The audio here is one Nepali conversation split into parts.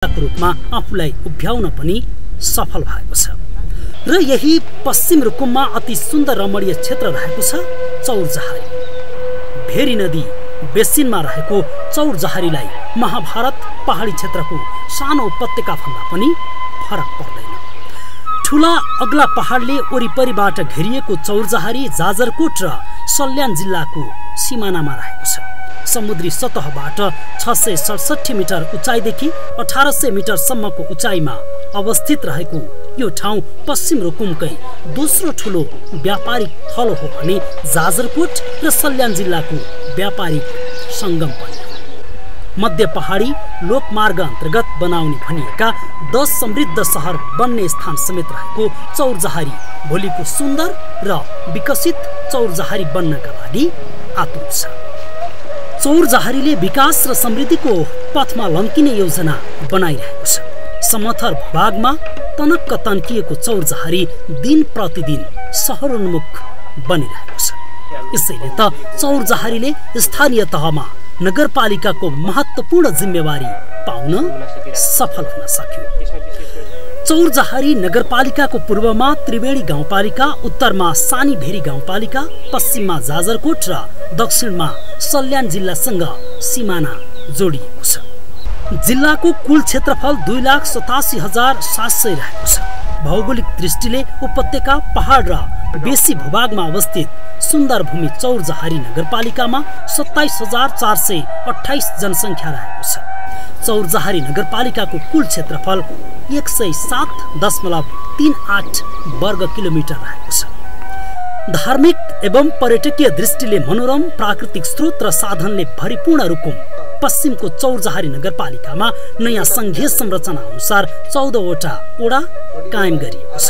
रूपमा आफूलाई उभ्याउन पनि सफल भएको छ र यही पश्चिम रुकुममा अति सुन्दर रमणीय क्षेत्र रहेको छ चौरजहारी। भेरी नदी बेसिनमा रहेको चौरजहारीलाई महाभारत पहाडी क्षेत्रको सानो उपत्यका भन्दा पनि फरक पर्दैन। ठूला अग्ला पहाडले वरिपरिबाट घेरिएको चौरजहारी जाजरकोट र सल्यान जिल्लाको सिमानामा रहेको छ। समुद्री सतहबाट 667 मिटर उचाइदेखि 1800 मिटरसम्मको उचाइमा अवस्थित रहेको यो ठाउँ पश्चिम रुकुमकै दोस्रो ठूलो व्यापारिक थलो हो भने जाजरकोट र सल्यान जिल्लाको व्यापारिक सङ्गम पनि हो। मध्य पहाडी लोकमार्ग अन्तर्गत बनाउने भनिएका 10 समृद्ध सहर बन्ने स्थान समेत रहेको चौरजहारी भोलिको सुन्दर र विकसित चौरजहारी बन्नका लागि आतुर छ। चौरजहारीले विकास र समृद्धिको पथमा लम्किने योजना बनाइरहेको छ। समथर भूभागमा तनक्क तन्किएको चौरजहारी दिन प्रतिदिन सहरोन्मुख बनिरहेको छ। यसैले त चौरजहारीले स्थानीय तहमा नगरपालिकाको महत्त्वपूर्ण जिम्मेवारी पाउन सफल हुन सक्यो। चौरजहारी नगरपालिकाको पूर्वमा त्रिवेणी गाउँपालिका, उत्तरमा सानी भेरी गाउँपालिका, पश्चिममा जाजरकोट र दक्षिणमा सल्यान जिल्लासँग सिमाना जोडिएको छ। जिल्लाको कुल क्षेत्रफल 2,87,700 रहेको छ। भौगोलिक दृष्टिले उपत्यका, पहाड र बेसी भूभागमा अवस्थित सुन्दर भूमि चौरजहारी नगरपालिकामा 27,428 जनसङ्ख्या रहेको छ। चौरजहारी नगरपालिकाको कुल क्षेत्रफल 107.38 वर्ग किलोमिटर रहेको छ। धार्मिक एवं पर्यटकीय दृष्टिले मनोरम प्राकृतिक स्रोत र साधनले भरिपूर्ण रुकुम पश्चिमको चौरजहारी नगरपालिकामा नयाँ सङ्घीय संरचना अनुसार 14वटा ओडा कायम गरिएको छ।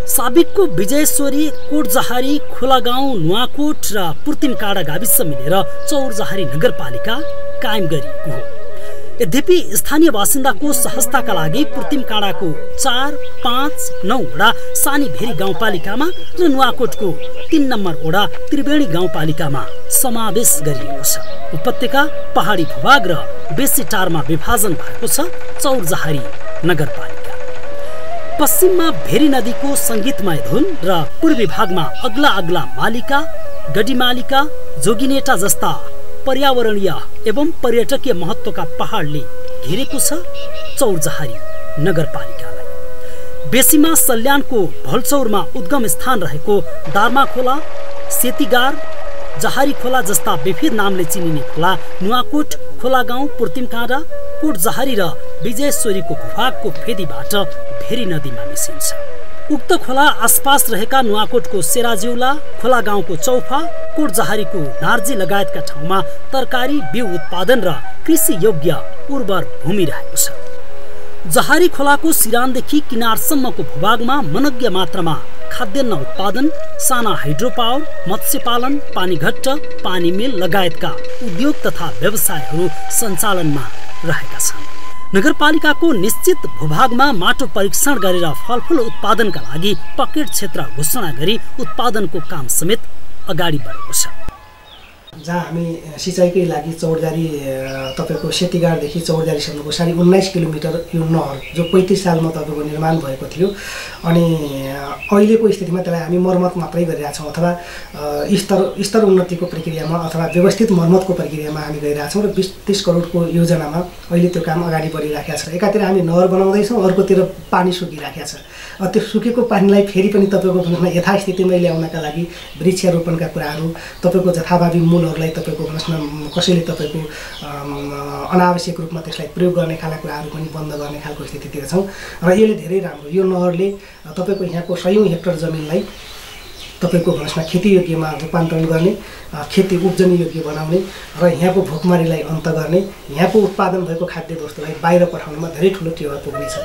साबिकको विजयेश्वरी, कोटजहारी, खोलागाउँ, नुवाकोट र पुर्तिमकाडा गाविस मिलेर चौरजहारी नगरपालिका कायम गरिएको हो। यद्यपि स्थानीय बासिन्दाको सहजताका लागि पुर्तिमकाडाको 4, 5, 9 वडा सानी भेरी गाउँपालिकामा र नुवाकोटको 3 नम्बर वडा त्रिवेणी गाउँपालिकामा समावेश गरिएको छ। उपत्यका, पहाडी भूभाग र बेसी टारमा विभाजन भएको छ चौरजहारी नगरपालिका। पश्चिममा भेरी नदीको सङ्गीतमय धुन र पूर्वी भागमा अग्ला अग्ला मालिका, गढीमालिका, जोगिनेटा जस्ता पर्यावरणीय एवं पर्यटकीय महत्त्वका पहाडले घेरेको छ चौरजहारी नगरपालिकालाई। बेसीमा सल्यानको भलचौरमा उद्गम स्थान रहेको दार्मा खोला, सेतीगार, जहारी खोला जस्ता विविध नामले चिनिने खोला, नुवाकोट, खोलागाउँ, पुर्तिमकाडा, कोटजहारी र विजयेश्वरीको भूभागको फेदीबाट भेरी नदीमा मिसिन्छ। उक्त खोला आसपास रहेका नुवाकोटको सेराजिउला, खोलागाउँको चौफा, कोटजहारीको नार्जी लगायतका ठाउँमा तरकारी, बिउ उत्पादन र कृषि योग्य उर्वर भूमि रहेको छ। जहारी खोलाको सिरानदेखि किनारसम्मको भूभागमा मनज्ञ मात्रामा खाद्यान्न उत्पादन, साना हाइड्रो पावर, मत्स्य पालन, पानीघट्ट, पानी मिल लगायतका उद्योग तथा व्यवसायहरू सञ्चालनमा रहेका छन्। नगरपालिकाको निश्चित भूभागमा माटो परीक्षण गरेर फलफुल उत्पादनका लागि पकेट क्षेत्र घोषणा गरी उत्पादनको काम समेत अगाडि बढेको छ। जहाँ हामी सिँचाइकै लागि चौरजहारी तपाईँको सेतीगारदेखि चौरजहारीसम्मको 19.5 किलोमिटर यो नहर जो 35 सालमा तपाईँको निर्माण भएको थियो अनि अहिलेको स्थितिमा त्यसलाई हामी मर्मत मात्रै गरिरहेछौँ अथवा स्तर उन्नतिको प्रक्रियामा अथवा व्यवस्थित मर्मतको प्रक्रियामा हामी गइरहेछौँ र 20-30 करोडको योजनामा अहिले त्यो काम अगाडि बढिराखेको छ। एकातिर हामी नहर बनाउँदैछौँ, अर्कोतिर पानी सुकिराखेको छ। त्यो सुकेको पानीलाई फेरि पनि तपाईँको यथास्थितिमै ल्याउनका लागि वृक्षारोपणका कुराहरू, तपाईँको जथाभावी मूलहरूलाई तपाईँको कसैले तपाईँको अनावश्यक रूपमा त्यसलाई प्रयोग गर्ने खालका कुराहरू पनि बन्द गर्ने खालको स्थितितिर छौँ र यसले धेरै राम्रो यो नहरले तपाईँको यहाँको 100 हेक्टर जमिनलाई तपाईँको खेतीयोग्यमा रूपान्तरण गर्ने, खेती उब्जनी योग्य बनाउने र यहाँको भोकमरीलाई अन्त गर्ने, यहाँको उत्पादन भएको खाद्य वस्तुलाई बाहिर पठाउनमा धेरै ठुलो टेवा पुग्नेछ।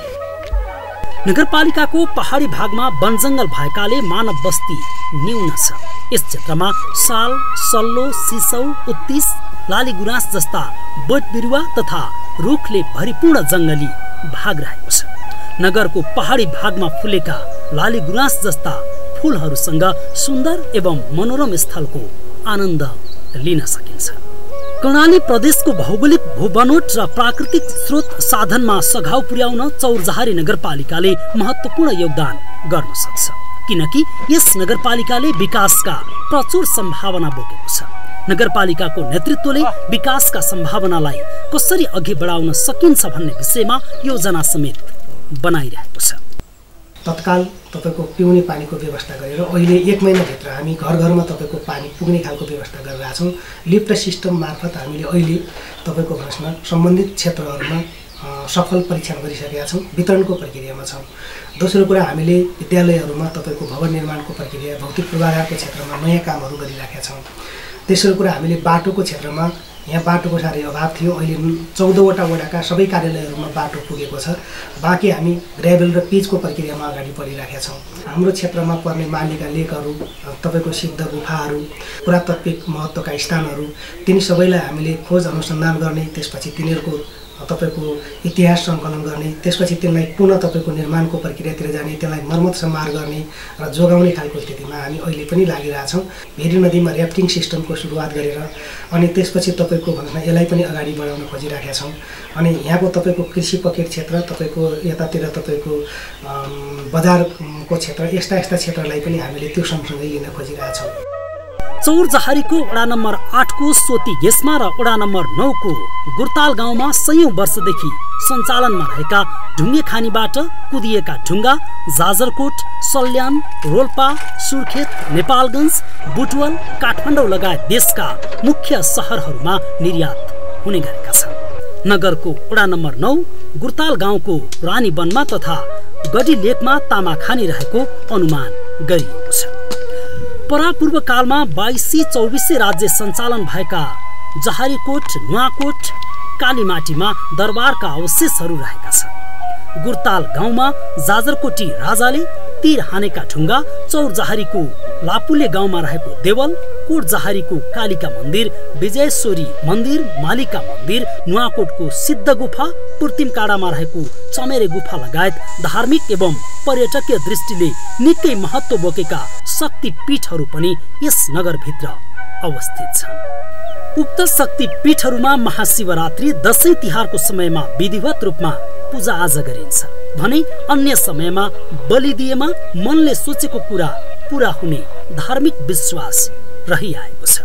नगरपालिकाको पहाडी भागमा वनजङ्गल भएकाले मानव बस्ती न्यून छ। यस क्षेत्रमा साल, सल्लो, सिसौ, उत्तिस, लालीगुराँस जस्ता बोट बिरुवा तथा रुखले भरिपूर्ण जङ्गली भाग रहेको छ। नगरको पहाडी भागमा फुलेका लालीगुराँस जस्ता फूलहरूसँग सुन्दर एवं मनोरम स्थलको आनन्द लिन सकिन्छ। कर्णाली प्रदेशको भौगोलिक भूबनोट र प्राकृतिक स्रोत साधनमा सघाउ पुर्याउन चौरजहारी नगरपालिकाले महत्त्वपूर्ण योगदान गर्न सक्छ, किनकि यस नगरपालिकाले विकासका प्रचुर सम्भावना बोकेको छ। नगरपालिकाको नेतृत्वले विकासका सम्भावनालाई कसरी अघि बढाउन सकिन्छ भन्ने विषयमा योजना समेत बनाइरहेको छ। तत्काल तपाईँको पिउने पानीको व्यवस्था गरेर अहिले 1 महिनाभित्र हामी घर घरमा तपाईँको पानी पुग्ने खालको व्यवस्था गरिरहेका छौँ। लिफ्ट सिस्टम मार्फत हामीले अहिले तपाईँको भन्नुहोस् न सम्बन्धित क्षेत्रहरूमा सफल परीक्षण गरिसकेका छौँ, वितरणको प्रक्रियामा छौँ। दोस्रो कुरा, हामीले विद्यालयहरूमा तपाईँको भवन निर्माणको प्रक्रिया, भौतिक पूर्वाधारको क्षेत्रमा नयाँ कामहरू गरिराखेका छौँ। तेस्रो कुरा, हामीले बाटोको क्षेत्रमा यहाँ बाटोको साह्रै अभाव थियो, अहिले 14वटा वडाका सबै कार्यालयहरूमा बाटो पुगेको छ। बाँकी हामी ग्रेभल र पिचको प्रक्रियामा अगाडि बढिरहेका छौँ। हाम्रो क्षेत्रमा पर्ने मालिका लेकहरू, तपाईँको सिद्ध गुफाहरू, पुरातात्विक महत्त्वका स्थानहरू, तिनी सबैलाई हामीले खोज अनुसन्धान गर्ने, त्यसपछि तिनीहरूको तपाईँको इतिहास सङ्कलन गर्ने, त्यसपछि त्यसलाई पुनः तपाईँको निर्माणको प्रक्रियातिर जाने, त्यसलाई मर्मत सम्हार गर्ने र जोगाउने खालको स्थितिमा हामी अहिले पनि लागिरहेछौँ। भेरी नदीमा ऱ्याफ्टिङ सिस्टमको सुरुवात गरेर अनि त्यसपछि तपाईँको भन्नुहोस् न यसलाई पनि अगाडि बढाउन खोजिरहेका छौँ। अनि यहाँको तपाईँको कृषि पकेट क्षेत्र, तपाईँको यतातिर तपाईँको बजारको क्षेत्र, यस्ता क्षेत्रलाई पनि हामीले त्यो सँगसँगै लिन खोजिरहेछौँ। चौरजहारीको वडा नम्बर 8 को सोती गेस्मा र वडा नम्बर 9 को गुर्ताल गाउँमा सयौं वर्षदेखि सञ्चालनमा रहेका ढुङ्गे खानीबाट कुदिएका ढुङ्गा जाजरकोट, सल्यान, रोल्पा, सुर्खेत, नेपालगञ्ज, बुटवल, काठमाडौँ लगायत देशका मुख्य सहरहरूमा निर्यात हुने गरेका छन्। नगरको वडा नम्बर 9 गुर्ताल गाउँको रानीवनमा तथा गडी लेकमा तामा खानी रहेको अनुमान गरिएको छ। परापूर्व कालमा 2200-2400 राज्य सञ्चालन भएका जहारीकोट, नुवाकोट, कालीमाटीमा दरबारका अवशेषहरू रहेका छन्। गुर्ताल गाउँमा जाजरकोटी राजाले तीर हानेका ढुङ्गा, चौरजहारीको लापुले गाउँमा रहेको देवल, कोटजहारीको कालिका मन्दिर, विजयेश्वरी मन्दिर, मालिका मन्दिर, नुवाकोटको सिद्ध गुफा, पुर्तिमकाडामा रहेको चमेरे गुफा लगायत धार्मिक एवं पर्यटकीय दृष्टिले निकै महत्त्व बोकेका शक्तिपीठहरू पनि यस नगरभित्र अवस्थित छन्। उक्त शक्तिपीठहरूमा महाशिवरात्रि, दशैं तिहारको समयमा विधिवत रूपमा पूजाआजा गरिन्छ भने अन्य समयमा बलि दिएमा मनले सोचेको कुरा पूरा हुने धार्मिक विश्वास रहिआएको छ।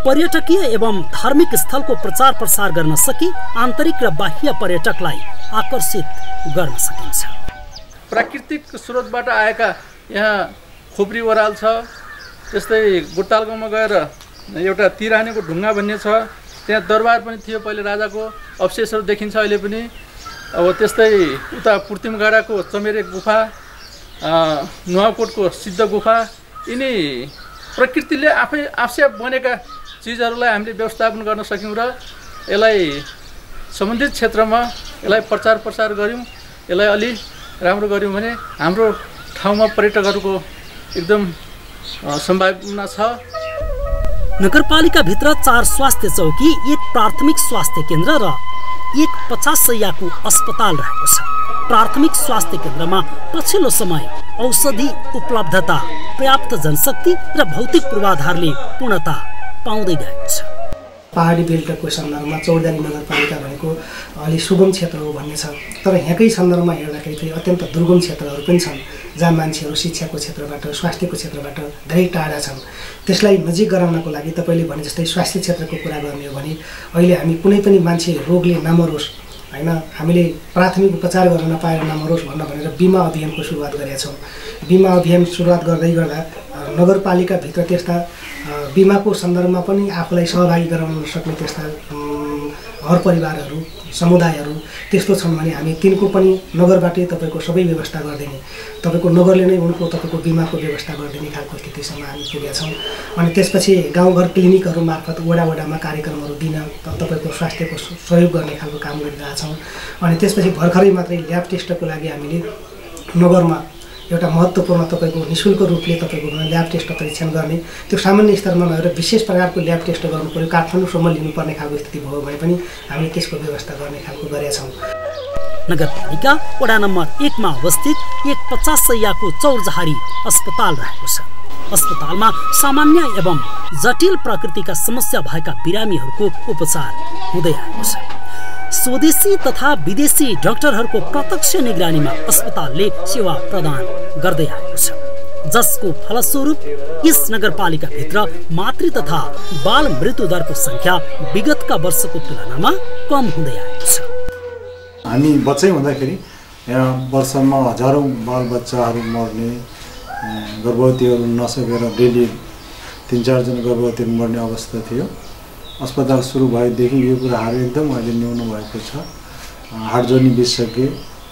पर्यटकीय एवं धार्मिक स्थलको प्रचार प्रसार गर्न सके आन्तरिक र बाह्य पर्यटकलाई आकर्षित गर्न सकिन्छ। प्राकृतिक स्रोतबाट आएका यहाँ खोपरी ओराल छ, त्यस्तै गुर्ताल गाउँमा गएर एउटा तीर हानेको ढुङ्गा भन्ने छ, त्यहाँ दरबार पनि थियो पहिले राजाको, अवशेषहरू देखिन्छ अहिले पनि। अब त्यस्तै उता पुर्तिमगाडाको चमेरे गुफा, नुवाकोटको सिद्ध गुफा, यिनी प्रकृतिले आफै बनेका चिजहरूलाई हामीले व्यवस्थापन गर्न सक्यौँ र यसलाई सम्बन्धित क्षेत्रमा यसलाई प्रचार प्रसार गऱ्यौँ, यसलाई अलि राम्रो गऱ्यौँ भने हाम्रो ठाउँमा पर्यटकहरूको एकदम सम्भावना छ। नगरपालिका भित्र 4 स्वास्थ्य चौकी, 1 प्राथमिक स्वास्थ्य केन्द्र र 1 50 शय्याको अस्पताल रहेको छ। प्राथमिक स्वास्थ्य केन्द्रमा पछिल्लो समय औषधि उपलब्धता, पर्याप्त जनशक्ति र भौतिक पूर्वाधारले पूर्णता पाउँदै गएको छ। पहाडी बेल्टको सन्दर्भमा चौरजहारी नगरपालिका भनेको अलि सुगम क्षेत्र हो भन्ने छ, तर यहाँकै सन्दर्भमा हेर्दाखेरि फेरि अत्यन्त दुर्गम क्षेत्रहरू पनि छन् जहाँ मान्छेहरू शिक्षाको क्षेत्रबाट, स्वास्थ्यको क्षेत्रबाट धेरै टाढा छन्। त्यसलाई नजिक गराउनको लागि तपाईँले भने जस्तै स्वास्थ्य क्षेत्रको कुरा गर्ने हो भने अहिले हामी कुनै पनि मान्छे रोगले नमरोस् हैन, हामीले प्राथमिक उपचार गर्न नपाएर नमरोस् भनेर बिमा अभियानको सुरुवात गरेका छौँ। बिमा अभियान सुरुवात गर्दै गर्दा नगरपालिकाभित्र त्यस्ता बिमाको सन्दर्भमा पनि आफूलाई सहभागी गराउन सक्ने त्यस्ता घर परिवारहरू, समुदायहरू त्यस्तो छन् भने हामी तिनको पनि नगरबाटै तपाईँको सबै व्यवस्था गरिदिने, तपाईँको नगरले नै उनको तपाईँको बिमाको व्यवस्था गरिदिने खालको स्थितिसम्म हामी पुगेका छौँ। अनि त्यसपछि गाउँघर क्लिनिकहरू मार्फत वडामा कार्यक्रमहरू दिन तपाईँको स्वास्थ्यको सहयोग गर्ने खालको काम गरिरहेछौँ। अनि त्यसपछि भर्खरै मात्रै ल्याब टेस्टको लागि हामीले नगरमा एउटा महत्त्वपूर्ण तपाईँको निःशुल्क रूपले तपाईँको ल्याब टेस्ट परीक्षण गर्ने, त्यो सामान्य स्तरमा नभएर विशेष प्रकारको ल्याब टेस्ट गर्नु पर्यो, काठमाडौँसम्म लिनुपर्ने खालको स्थिति भयो भने पनि हामीले त्यसको व्यवस्था गर्ने खालको गरेका छौँ। नगरपालिका वडा नम्बर 1 मा अवस्थित 1 50 शय्याको चौरजहारी अस्पताल रहेको छ। अस्पतालमा सामान्य एवं जटिल प्रकृतिका समस्या भएका बिरामीहरूको उपचार हुँदै आएको छ। स्वदेशी तथा विदेशी डाक्टरहरूको प्रत्यक्ष निगरानीमा अस्पतालले सेवा प्रदान गर्दै आएको छ, जसको फलस्वरूप यस नगरपालिकाभित्र मातृ तथा बाल मृत्यु दरको संख्या विगतका वर्षको तुलनामा कम हुँदै आएको छ। हामी बच्चै हुँदाखेरि यहाँ वर्षमा हजारौँ बालबच्चाहरू मर्ने, गर्भवतीहरू नसकेर डेली 3-4 जना गर्भवतीहरू मर्ने अवस्था थियो। अस्पताल सुरु भएदेखि यो कुराहरू एकदम अहिले न्यून भएको छ। हार्टजोर्नी विशेषज्ञ,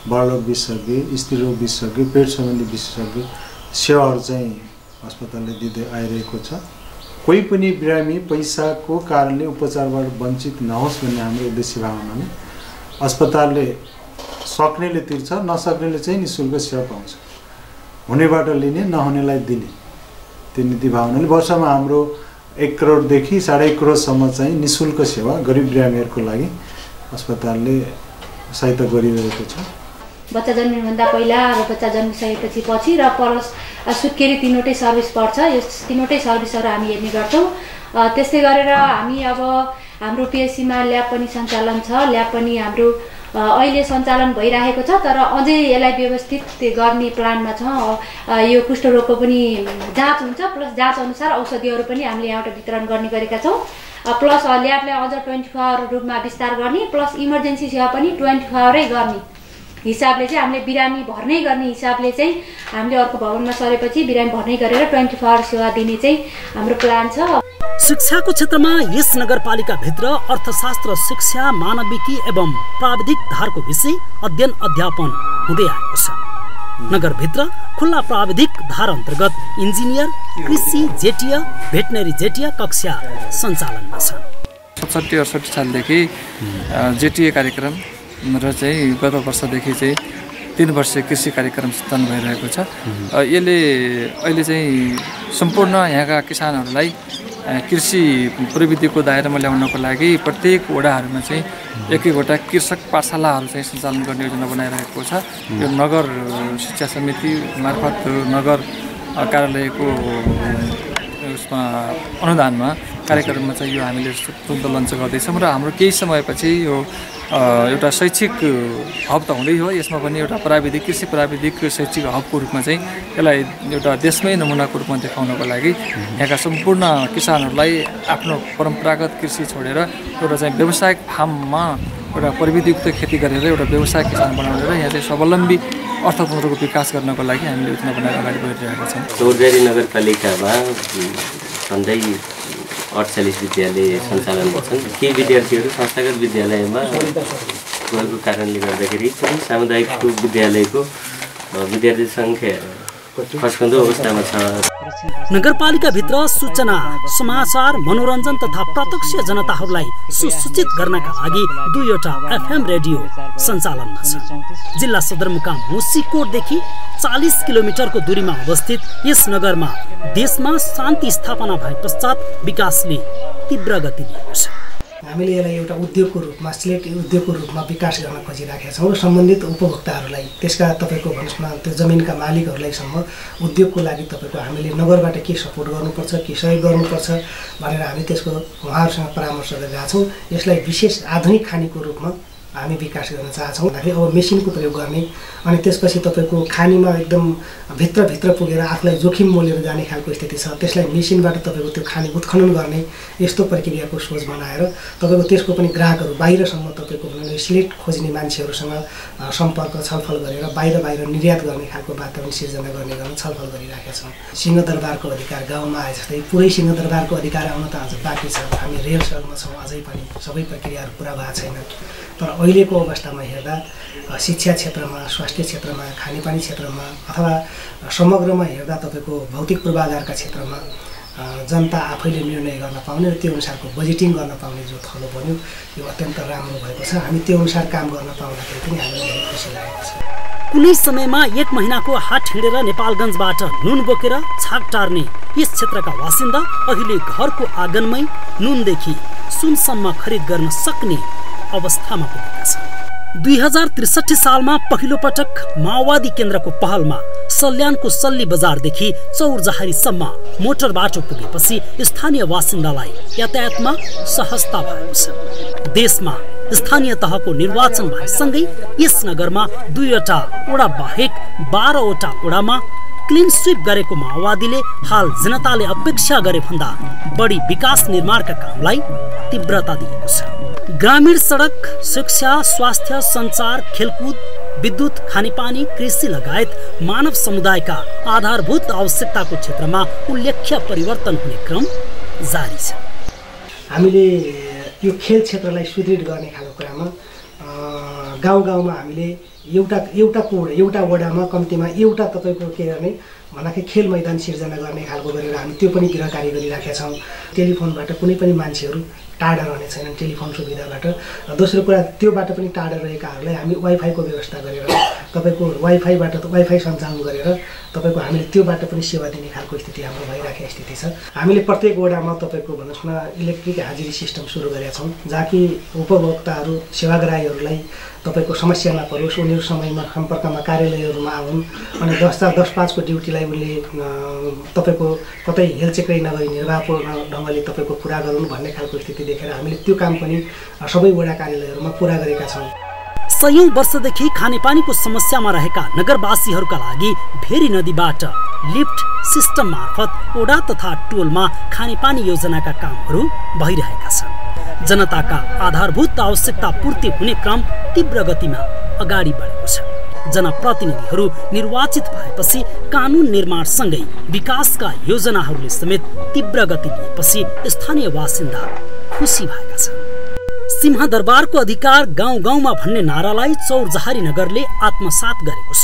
बालरोग विशेषज्ञ, स्त्रीरोग विशेषज्ञ, पेट सम्बन्धी विशेषज्ञ सेवाहरू चाहिँ अस्पतालले दिँदै आइरहेको छ। कोही पनि बिरामी पैसाको कारणले उपचारबाट वञ्चित नहोस् भन्ने हाम्रो उद्देश्य भावनाले अस्पतालले सक्नेले तिर्छ, नसक्नेले चाहिँ निःशुल्क सेवा पाउँछ। हुनेबाट लिने, नहुनेलाई दिने, त्यो नीति भावनाले वर्षमा हाम्रो 1 करोडदेखि 1.5 करोडसम्म चाहिँ निःशुल्क सेवा गरिब बिरामीहरूको लागि अस्पतालले सहायता गरिरहेको छ। बच्चा जन्मिनुभन्दा पहिला र बच्चा जन्मिसकेपछि पछि र प्लस सुत्केरी 3वटै सर्भिस पर्छ। यस 3वटै सर्भिसहरू हामी हेर्ने गर्छौँ। त्यस्तै गरेर हामी अब हाम्रो पिएचसीमा ल्याब पनि सञ्चालन छ। ल्याब पनि हाम्रो अहिले सञ्चालन भइरहेको छ, तर अझै यसलाई व्यवस्थित गर्ने प्लानमा छ। यो कुष्ठरोगको पनि जाँच हुन्छ, प्लस जाँच अनुसार औषधिहरू पनि हामीले यहाँबाट वितरण गर्ने गरेका छौँ। प्लस ल्याबलाई अझ 24 आवर रूपमा विस्तार गर्ने, प्लस इमर्जेन्सी सेवा पनि 24 आवरै गर्ने हिसाबले चाहिँ हामीले बिरामी भर्नै गर्ने हिसाबले चाहिँ हामीले अर्को भवनमा सरेपछि बिरामी भर्नै गरेर 24 आवर सेवा दिने चाहिँ हाम्रो प्लान छ। शिक्षाको क्षेत्रमा यस नगरपालिकाभित्र अर्थशास्त्र, शिक्षा, मानविकी एवं प्राविधिक धारको विषय अध्ययन अध्यापन हुँदै आएको छ। नगरभित्र खुल्ला प्राविधिक धार अन्तर्गत इन्जिनियर, कृषि जेटिया, भेटनरी जेटिया कक्षा सञ्चालनमा छ। 67-68 सालदेखि जेटिए कार्यक्रम र चाहिँ गत वर्षदेखि चाहिँ 3 वर्षीय कृषि कार्यक्रम सञ्चालन भइरहेको छ। यसले अहिले चाहिँ सम्पूर्ण यहाँका किसानहरूलाई कृषि प्रविधिको दायरामा ल्याउनको लागि प्रत्येक वडाहरूमा चाहिँ एक-एकवटा कृषक पाठशालाहरू चाहिँ सञ्चालन गर्ने योजना बनाइरहेको छ। यो नगर शिक्षा समिति मार्फत नगर कार्यालयको उसमा अनुदानमा कार्यक्रममा चाहिँ यो हामीले तुरन्त लन्च गर्दैछौँ र हाम्रो केही समयपछि यो एउटा शैक्षिक हब त हुँदै हो, यसमा पनि एउटा प्राविधिक कृषि प्राविधिक शैक्षिक हबको रूपमा चाहिँ यसलाई एउटा देशमै नमुनाको रूपमा देखाउनको लागि यहाँका सम्पूर्ण किसानहरूलाई आफ्नो परम्परागत कृषि छोडेर एउटा चाहिँ व्यावसायिक फार्ममा एउटा प्रविधियुक्त खेती गरेर एउटा व्यवसाय किसान बनाउनेर यहाँ चाहिँ स्वावलम्बी अर्थतन्त्रको विकास गर्नको लागि हामीले योजना बनाएर अगाडि बढिरहेका छौँ। चौरजारी नगरपालिकामा सधैँ 48 विद्यालय सञ्चालन गर्छन्। केही विद्यार्थीहरू संस्थागत विद्यालयमा गएको कारणले गर्दाखेरि सामुदायिक विद्यालयको विद्यार्थी सङ्ख्या खस्कँदो अवस्थामा छ। नगरपालिकाभित्र सूचना, समाचार, मनोरञ्जन तथा प्रत्यक्ष जनताहरूलाई सुसूचित गर्नका लागि 2वटा FM रेडियो सञ्चालनमा छ। जिल्ला सदरमुकाम मुसिकोटदेखि 40 किलोमिटरको दूरीमा अवस्थित यस नगरमा देशमा शान्ति स्थापना भए पश्चात विकासले तीव्र गति लिएको छ। हामीले यसलाई एउटा उद्योगको रूपमा, सिलेक्ट उद्योगको रूपमा विकास गर्न खोजिराखेका छौँ र सम्बन्धित उपभोक्ताहरूलाई, त्यसका तपाईँको भन्नुहोस् न त्यो जमिनका मालिकहरूलाईसम्म उद्योगको लागि तपाईँको हामीले नगरबाट के सपोर्ट गर्नुपर्छ, के सहयोग गर्नुपर्छ भनेर हामी त्यसको उहाँहरूसँग परामर्श गरिरहेका छौँ। यसलाई विशेष आधुनिक खानीको रूपमा हामी विकास गर्न चाहन्छौँ। अब मेसिनको प्रयोग गर्ने अनि त्यसपछि तपाईँको खानीमा एकदम भित्रभित्र पुगेर आफूलाई जोखिम मोलेर जाने खालको स्थिति छ, त्यसलाई मेसिनबाट तपाईँको त्यो खानी उत्खनन गर्ने यस्तो प्रक्रियाको सोच बनाएर तपाईँको त्यसको पनि ग्राहकहरू बाहिरसम्म तपाईँको सिलेट खोज्ने मान्छेहरूसँग सम्पर्क छलफल गरेर बाहिर निर्यात गर्ने खालको वातावरण सिर्जना गर्ने गर्न छलफल गरिरहेका छौँ। सिंहदरबारको अधिकार गाउँमा आए जस्तै पुरै सिंहदरबारको अधिकार आउन त अझ बाँकी छ। हामी रेल सडकमा छौँ, अझै पनि सबै प्रक्रियाहरू पुरा भएको छैन। तर अहिलेको अवस्थामा हेर्दा शिक्षा क्षेत्रमा, स्वास्थ्य क्षेत्रमा, खानेपानी क्षेत्रमा अथवा समग्रमा हेर्दा तपाईँको भौतिक पूर्वाधारका क्षेत्रमा जनता आफैले निर्णय गर्न पाउने र त्यो अनुसारको बजेटिङ गर्न पाउने जो थलो बन्यो यो अत्यन्त राम्रो भएको छ। हामी त्यो अनुसार काम गर्न पाउँदाखेरि पनि हामीलाई धेरै खुसी लागेको छ। कुनै समयमा 1 महिनाको हाट हिँडेर नेपालगञ्जबाट नुन बोकेर छाक टार्ने यस क्षेत्रका बासिन्दा अहिले घरको आँगनमै नुनदेखि सुनसम्म खरिद गर्न सक्ने अवस्थामा पुगेका छन्। 2063 सालमा पहिलो पटक माओवादी केन्द्रको पहलमा सल्यानको सल्ली बजारदेखि चौरजहारीसम्म मोटर बाटो पुगेपछि स्थानीय बासिन्दालाई यातायातमा सहजता भएको छ। देशमा स्थानीय तहको निर्वाचन भएसँगै यस नगरमा 2वटा वडा बाहेक 12वटा वडामा क्लिन स्वीप गरेको माओवादीले हाल जनताले अपेक्षा गरे भन्दा बढी विकास निर्माणका कामलाई तीव्रता दिएको छ। ग्रामीण सडक, शिक्षा, स्वास्थ्य, सञ्चार, खेलकुद, विद्युत, खानेपानी, कृषि लगायत मानव समुदायका आधारभूत आवश्यकताको क्षेत्रमा उल्लेख्य परिवर्तन हुने क्रम जारी छ। हामीले यो खेल क्षेत्रलाई सुदृढ गर्ने खालको कुरामा गाउँ-गाउँमा हामीले एउटा वडामा कम्तीमा एउटा तपाईँको के गर्ने भन्दाखेरि खेल मैदान सिर्जना गर्ने खालको गरेर हामी त्यो पनि गृहकार्य गरिराखेका छौँ। टेलिफोनबाट कुनै पनि मान्छेहरू टाढा रहने छैनन् टेलिफोन सुविधाबाट। दोस्रो कुरा त्योबाट पनि टाढा रहेकाहरूलाई हामी वाइफाईको व्यवस्था गरेर तपाईँको वाइफाईबाट वाइफाई सञ्चालन गरेर तपाईँको हामीले त्योबाट पनि सेवा दिने खालको स्थिति हाम्रो भइराखेको स्थिति छ। हामीले प्रत्येक वडामा तपाईँको भन्नुहोस् न इलेक्ट्रिक हाजिरी सिस्टम सुरु गरेका छौँ, जहाँ कि उपभोक्ताहरू सेवाग्राहीहरूलाई तपाईँको समस्या नपरोस्, उनीहरू समयमा सम्पर्कमा कार्यालयहरूमा आउन् अनि 10-5 को ड्युटीलाई उनले तपाईँको कतै हेलचेक्राइ नगरी निर्वाहपूर्ण ढङ्गले तपाईँको पुरा गरून् भन्ने खालको स्थिति देखेर हामीले त्यो काम पनि सबै वडा कार्यालयहरूमा पुरा गरेका छौँ। सयौं वर्षदेखि खानेपानीको समस्यामा रहेका नगरवासीहरूका लागि भेरी नदीबाट लिफ्ट सिस्टम मार्फत वडा तथा टोलमा खानेपानी योजनाका कामहरू भइरहेका छन्। जनताका आधारभूत आवश्यकता पूर्ति हुने क्रम तीव्र गतिमा अगाडि बढेको छ। जनप्रतिनिधिहरू निर्वाचित भएपछि कानुन निर्माणसँगै विकासका योजनाहरूले समेत तीव्र गति लिएपछि स्थानीय बासिन्दा खुसी भएका छन्। सिंहदरबारको अधिकार गाउँ-गाउँमा भन्ने नारालाई चौरजहारी नगरले आत्मसात गरेको छ।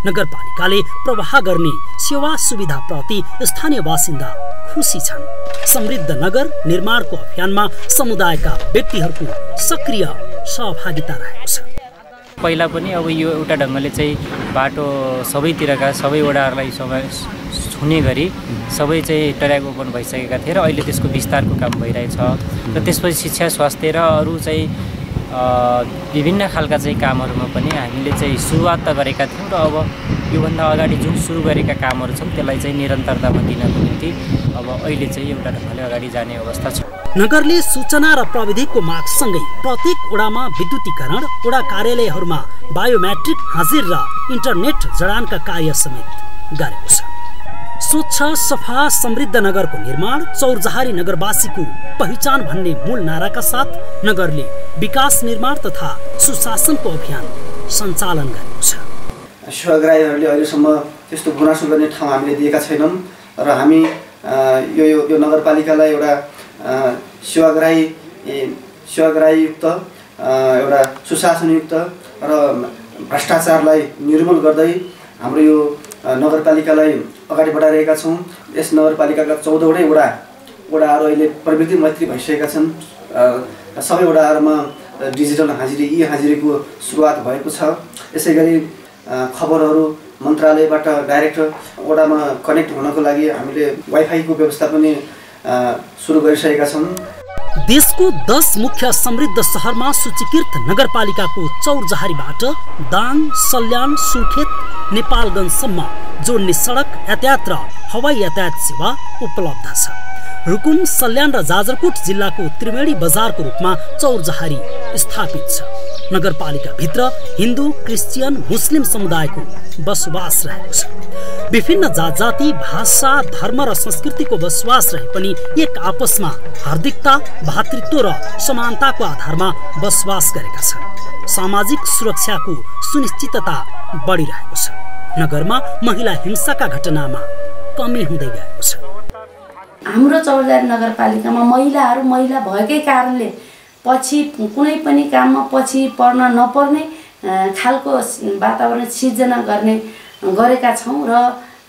नगरपालिकाले प्रवाह गर्ने सेवा सुविधाप्रति स्थानीय बासिन्दा खुसी छन्। समृद्ध नगर निर्माणको अभियानमा समुदायका व्यक्तिहरूको सक्रिय सहभागिता रहेको छ। पहिला पनि अब यो एउटा ढङ्गले चाहिँ बाटो सबैतिरका सबै वडाहरूलाई छुने गरी सबै चाहिँ ट्र्याक ओपन भइसकेका थिए र अहिले त्यसको विस्तारको काम भइरहेछ र त्यसपछि शिक्षा, स्वास्थ्य र अरू चाहिँ विभिन्न खालका चाहिँ कामहरूमा पनि हामीले चाहिँ सुरुवात त गरेका थियौँ र अब योभन्दा अगाडि जुन सुरु गरेका कामहरू छन् त्यसलाई चाहिँ निरन्तरतामा दिनको निम्ति अब अहिले चाहिँ एउटा ढङ्गले अगाडि जाने अवस्था छ। नगरले सूचना र प्रविधिको मागसँगै प्रत्येक वडामा विद्युतीकरण, वडा कार्यालयहरूमा बायोमेट्रिक हाजिर र इन्टरनेट जडानका कार्य समेत गरेको छ। स्वच्छ, सफा, समृद्ध नगरको निर्माण चौरजहारी नगरवासीको पहिचान भन्ने मूल नाराका साथ नगरले विकास निर्माण तथा सुशासनको अभियान सञ्चालन गरेको छ। सेवाग्राहीहरूले अहिलेसम्म त्यस्तो गुनासो गर्ने ठाउँ हामीले दिएका छैनौँ र हामी यो नगरपालिकालाई एउटा सेवाग्राहीयुक्त एउटा सुशासनयुक्त र भ्रष्टाचारलाई निर्मूल गर्दै हाम्रो यो नगरपालिकालाई अगाडि बढाइरहेका छौँ। यस नगरपालिकाका 14वटै वडाहरू अहिले प्रवृत्ति मैत्री भइसकेका छन्। सबै वडाहरूमा डिजिटल हाजिरी हाजिरीको सुरुवात भएको छ। यसै गरी खबरहरू मन्त्रालयबाट डाइरेक्ट वडामा कनेक्ट हुनको लागि हामीले वाइफाईको व्यवस्था पनि सुरु गरिसकेका छौँ। देशको 10 मुख्य समृद्ध सहरमा सूचीकृत नगरपालिकाको चौरजहारीबाट दाङ, सल्यान, सुर्खेत, नेपालगञ्जसम्म जोड्ने सडक यातायात र हवाई यातायात सेवा उपलब्ध छ। रुकुम, सल्यान र जाजरकोट जिल्लाको त्रिवेणी बजारको रूपमा चौरजहारी स्थापित छ। नगरपालिकाभित्र हिन्दू, क्रिस्चियन, मुस्लिम समुदायको बसोबास रहेको छ। विभिन्न जात-जाति, भाषा, धर्म र संस्कृतिको बसोबास रहे पनि एक आपसमा हार्दिकता, भातृत्व र समानताको आधारमा बसोबास गरेका छन्। सामाजिक सुरक्षाको सुनिश्चितता बढिरहेको छ। नगरमा महिला हिंसाका घटनामा कमी हुँदै गएको छ। हाम्रो चौरजहारी नगरपालिकामा महिला भएकै कारणले पछि कुनै पनि काममा पछि पर्न नपर्ने खालको वातावरण सिर्जना गरेका छौँ र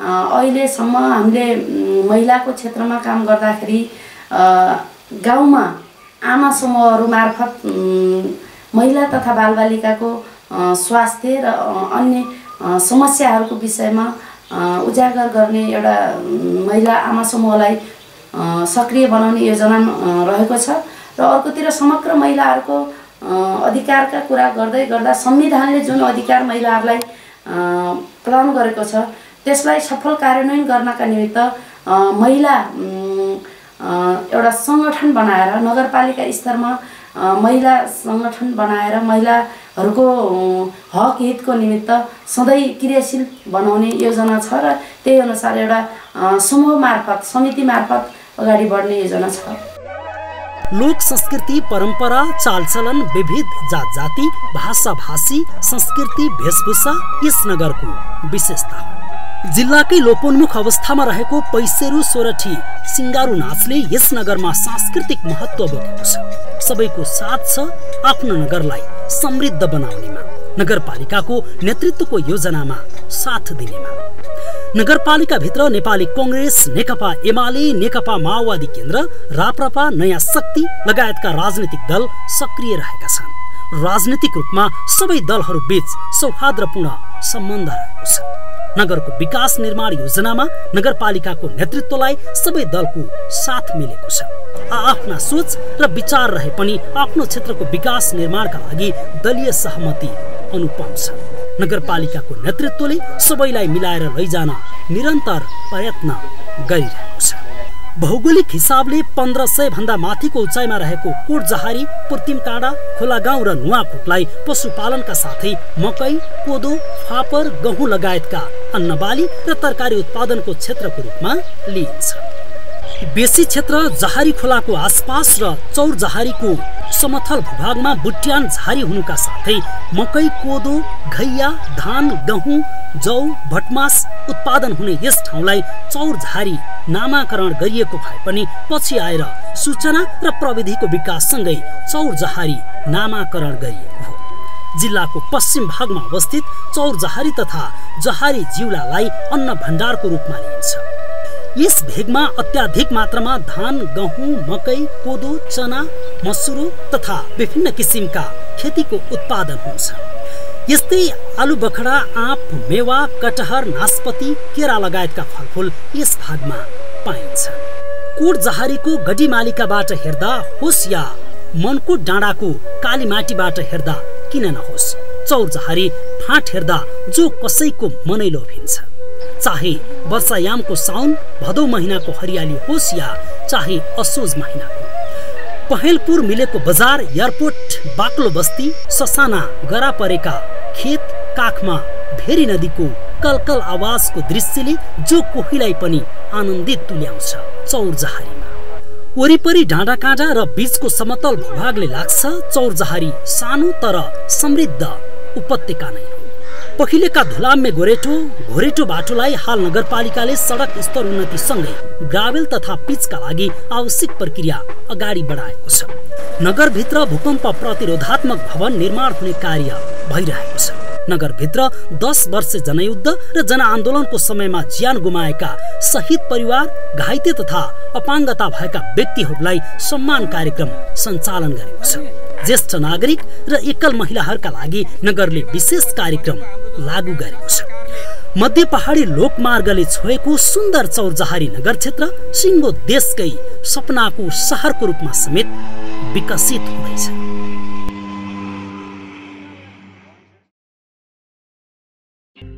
अहिलेसम्म हामीले महिलाको क्षेत्रमा काम गर्दाखेरि गाउँमा आमा समूहहरू मार्फत महिला तथा बालबालिकाको स्वास्थ्य र अन्य समस्याहरूको विषयमा उजागर गर्ने एउटा महिला आमा समूहलाई सक्रिय बनाउने योजना रहेको छ र अर्कोतिर समग्र महिलाहरूको अधिकारका कुरा गर्दै गर्दा संविधानले जुन अधिकार महिलाहरूलाई प्रदान गरेको छ त्यसलाई सफल कार्यान्वयन गर्नका निमित्त महिला एउटा सङ्गठन बनाएर नगरपालिका स्तरमा महिला सङ्गठन बनाएर महिलाहरूको हक हितको निमित्त सधैँ क्रियाशील बनाउने योजना छ र त्यही अनुसार एउटा समूह मार्फत समिति मार्फत अगाडि बढ्ने योजना छ। लोक संस्कृति परम्परा चालचलन विविध जात जाति भाषा भाषी संस्कृति वेशभूषा यस नगरको विशेषता हो। जिल्लाकै लोपोन्मुख अवस्थामा रहेको पैसेरू सोरठी सिङ्गारू नाचले यस नगरमा सांस्कृतिक महत्त्व बोकेको छ। सबैको साथ छ आफ्नो नगरलाई समृद्ध बनाउनेमा, नगरपालिकाको नेतृत्वको योजनामा साथ दिनेमा। नगरपालिका भित्र नेपाली कांग्रेस, नेकपा एमाले, नेकपा माओवादी केन्द्र, राप्रपा, नयाँ शक्ति लगायतका राजनीतिक दल सक्रिय रहेका छन्। राजनीतिक रूपमा सबै दलहरू बीच सौहार्दपूर्ण सम्बन्ध रहेको छ। नगरको विकास निर्माण योजनामा नगरपालिकाको नेतृत्वलाई सबै दलको साथ मिलेको छ। आफ्ना सोच र विचार रहे पनि आफ्नो क्षेत्रको विकास निर्माणका लागि दलीय सहमति अनुपम छ। नगरपालिकाको नेतृत्वले सबैलाई मिलाएर लैजान निरन्तर प्रयत्न गरिरहेको छ। भौगोलिक हिसाबले 1500 भन्दा माथिको उचाइमा रहेको कोटजहारी, पुर्तिमकाँडा, खोलागाउँ र नुवाकोटलाई पशुपालनका साथै मकै, कोदो, फापर, गहुँ लगायतका अन्नबाली र तरकारी उत्पादनको क्षेत्रको रूपमा लिइन्छ। बेसी क्षेत्र जहारी खोलाको आसपास र चौरजहारीको समथल भूभागमा बुट्यान झारी हुनुका साथै मकै, कोदो, घैया, धान, गहुँ, जौ, भटमास उत्पादन हुने यस ठाउँलाई चौरझारी नामाकरण गरिएको भए पनि पछि आएर सूचना र प्रविधिको विकाससँगै चौरजहारी नामाकरण गरिएको हो। जिल्लाको पश्चिम भागमा अवस्थित चौरजहारी तथा जहारी जिउलालाई अन्न भण्डारको रूपमा लिइन्छ। यस भेगमा अत्याधिक मात्रामा धान, गहुँ, मकै, कोदो, चना, मसुरो तथा विभिन्न किसिमका खेतीको उत्पादन हुन्छ। यस्तै आलु बखडा, आँप, मेवा, कटहर, नास्पति, केरा लगायतका फलफुल यस भागमा पाइन्छ। कोटजहारीको गढीमालिकाबाट हेर्दा होस् या मनकोट डाँडाको कालीमाटीबाट हेर्दा किन नहोस्, चौरजहारी फाँट हेर्दा जो कसैको मनै लोभिन्छ। चाहे वर्षायामको साउन भदौ महिनाको हरियाली होस् या चाहे असोज महिनाको। पहेलपुर मिलेको बजार, एयरपोर्ट, बाक्लो बस्ती, ससाना गरा परेका खेत काखमा भेरी नदीको कलकल आवाजको दृश्यले जो कोहीलाई पनि आनन्दित तुल्याउँछ। चौरजहारीमा वरिपरि डाँडाकाँडा र बीचको समतल भूभागले लाग्छ चौरजहारी सानो तर समृद्ध उपत्यका नै हो। पहिलेका धुलाम्मे घोरेटो बाटोलाई हाल नगरपालिकाले सडक स्तर उन्नतिसँगै ग्राभेल तथा पिचका लागि आवश्यक प्रक्रिया अगाडि बढाएको छ। नगरभित्र भूकम्प प्रतिरोधात्मक भवन निर्माण हुने कार्य भइरहेको छ। नगरभित्र 10 वर्ष जनयुद्ध र जनआन्दोलनको समयमा ज्यान गुमाएका शहीद परिवार, घाइते तथा अपाङ्गता भएका व्यक्तिहरूलाई सम्मान कार्यक्रम सञ्चालन गरेको छ। ज्येष्ठ नागरिक र एकल महिलाहरूका लागि नगरले विशेष कार्यक्रम लागू गरेको छ। मध्य पहाडी लोकमार्गले छोएको सुन्दर चौरजहारी नगर क्षेत्र सिङ्गो देशकै सपनाको सहरको रूपमा समेत विकसित हुँदैछ।